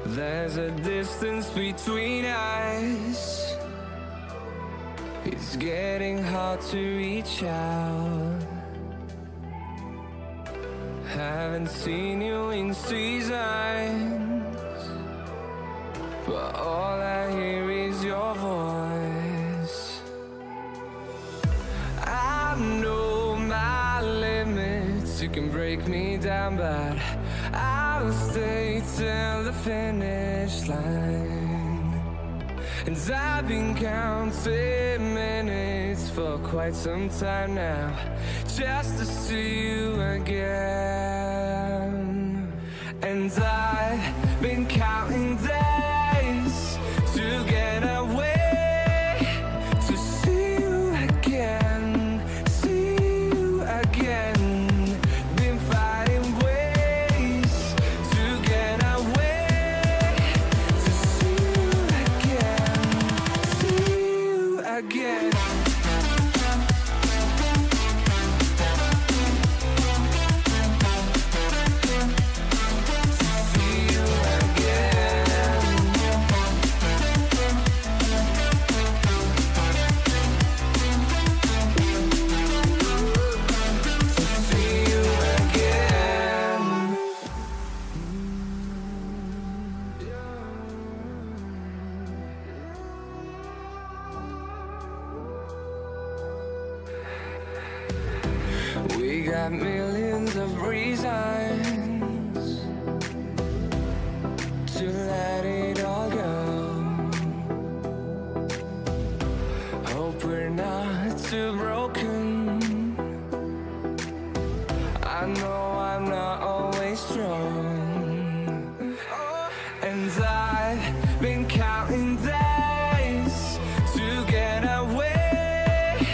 There's a distance between us. It's getting hard to reach out. Haven't seen you in seasons, but all I hear is your voice. I know my limits, you can break me down, but I'll stay till the finish line. And I've been counting minutes for quite some time now, just to see you again. And I've been counting days to get away, to see you again, see you again. Been fighting ways to get away, to see you again, see you again. We got millions of reasons to let it all go. Hope we're not too broken. I know I'm not always strong. And I've been counting days to get away,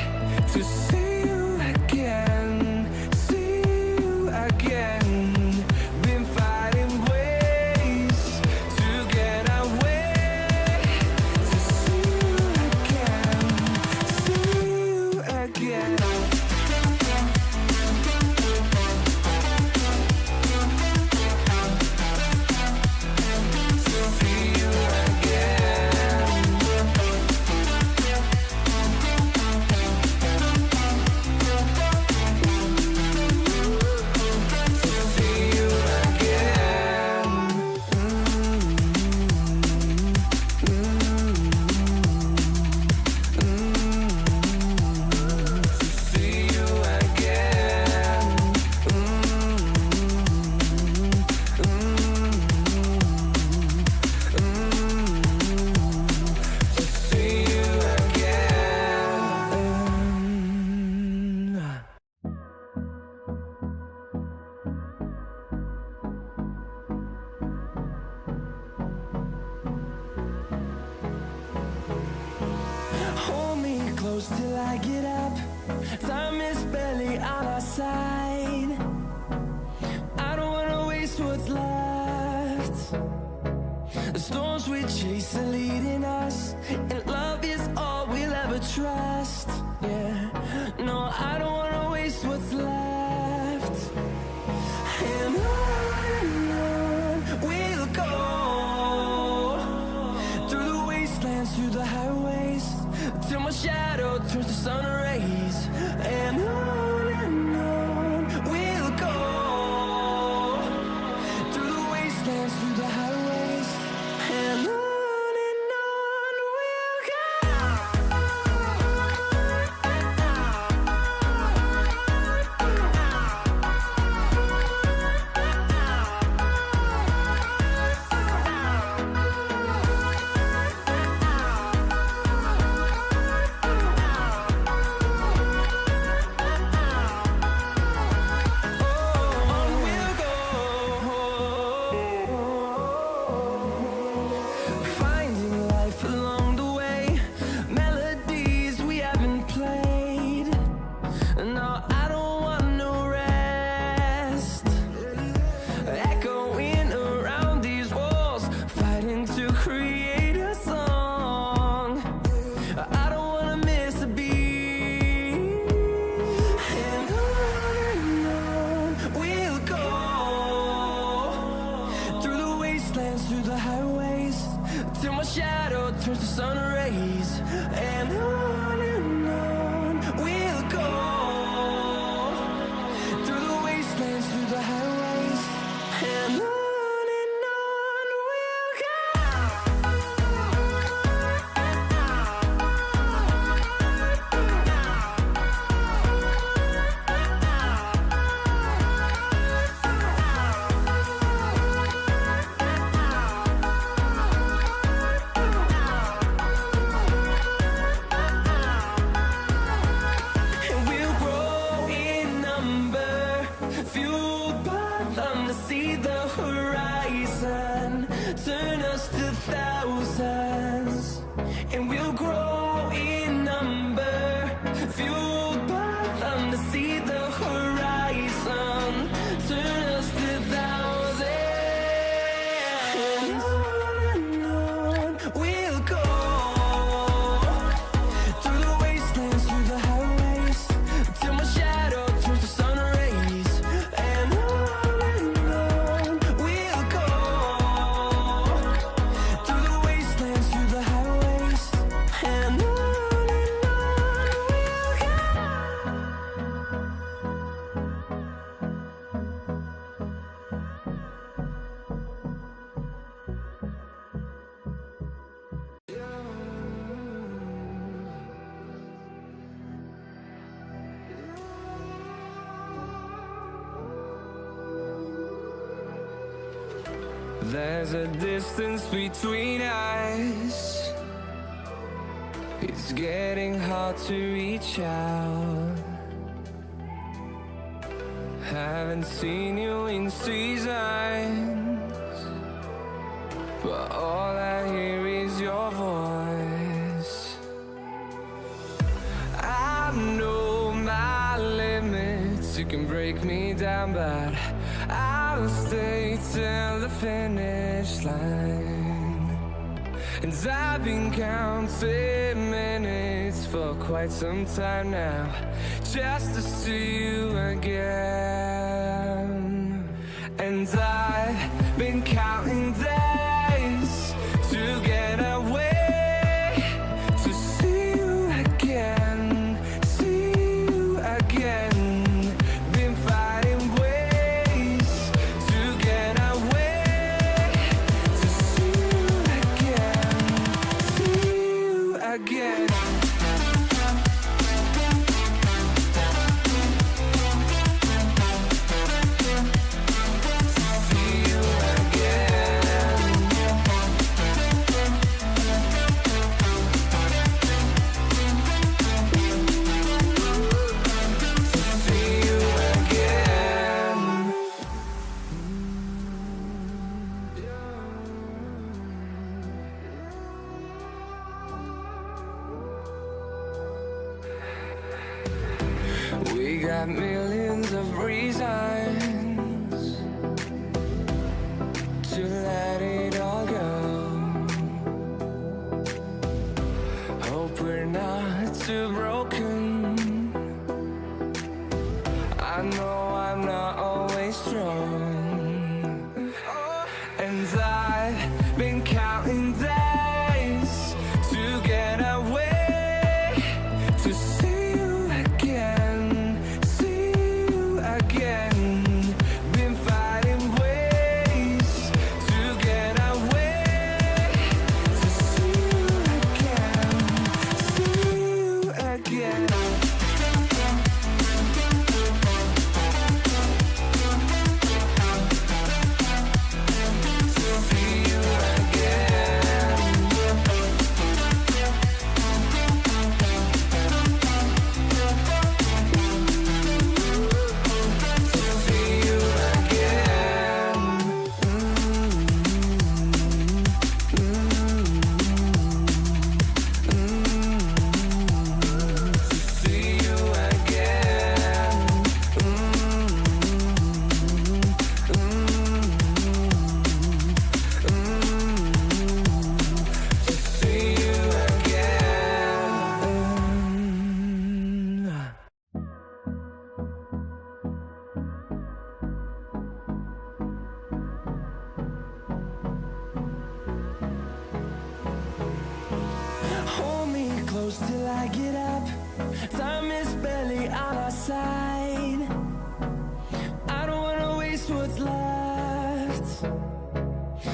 to see you again, see you again. Been fighting ways to get away, to see you again, see you again. Hold me close till I get up. Time is barely on our side. I don't wanna waste what's left. The storms we chase are leading us, and love is all we'll ever trust. Yeah, no, I don't wanna waste what's left. And on we'll go, through the wastelands, through the highways, till my shadow turns to sun rays. And on we'll go, through the wastelands, through the highways, and on we'll go. turns to sun rays, and on we'll go through the wastelands, through the highways, and on we'll go. And we'll grow in number, fueled by them to see the horizon, turn us to thousands. And we'll grow in number, fueled by them to see the horizon, turn us to thousands. And on we'll go through the wastelands, through the highways, till my shadow turns to sun rays, and on we'll go through the wastelands, through the highways, and on we'll go. There's a distance between us. It's getting hard to reach out. Haven't seen you in seasons, but all I hear is your voice. I know my limits, you can break me down, but I'll stay till the finish line. And I've been counting minutes for quite some time now, just to see you again. And I've been counting days to get away, to see you again, see you again. Been fighting ways to get away, to see you again, see you again. See you again. close till I get up. Time is barely on our side. I don't wanna waste what's left.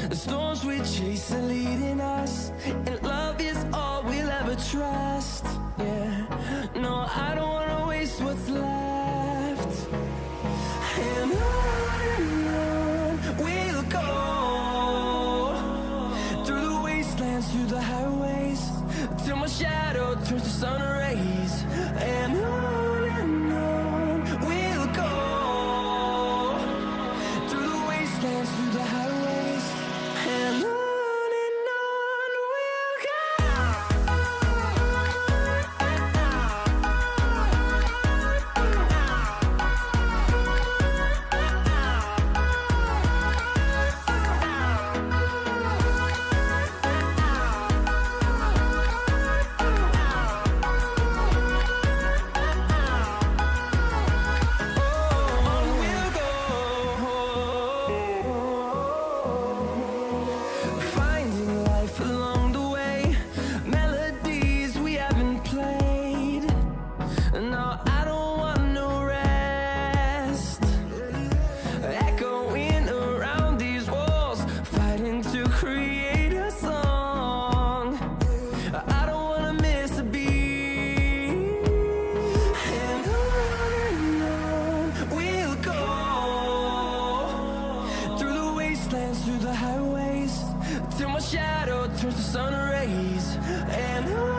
The storms we chase are leading us, and love is all we'll ever trust. Yeah, no, I don't wanna waste what's left. And on we'll go, through the wastelands, through the highways, till my shadow turns to sun rays. And on we'll go, through the wastelands, through the highways, and on we'll go. Finding life along the way, melodies we haven't played. No, I don't want no rest. Echoing around these walls, fighting to create a song. I don't wanna miss a beat. And on we'll go, through the wastelands, through the highways, till my shadow turns to sun rays. And on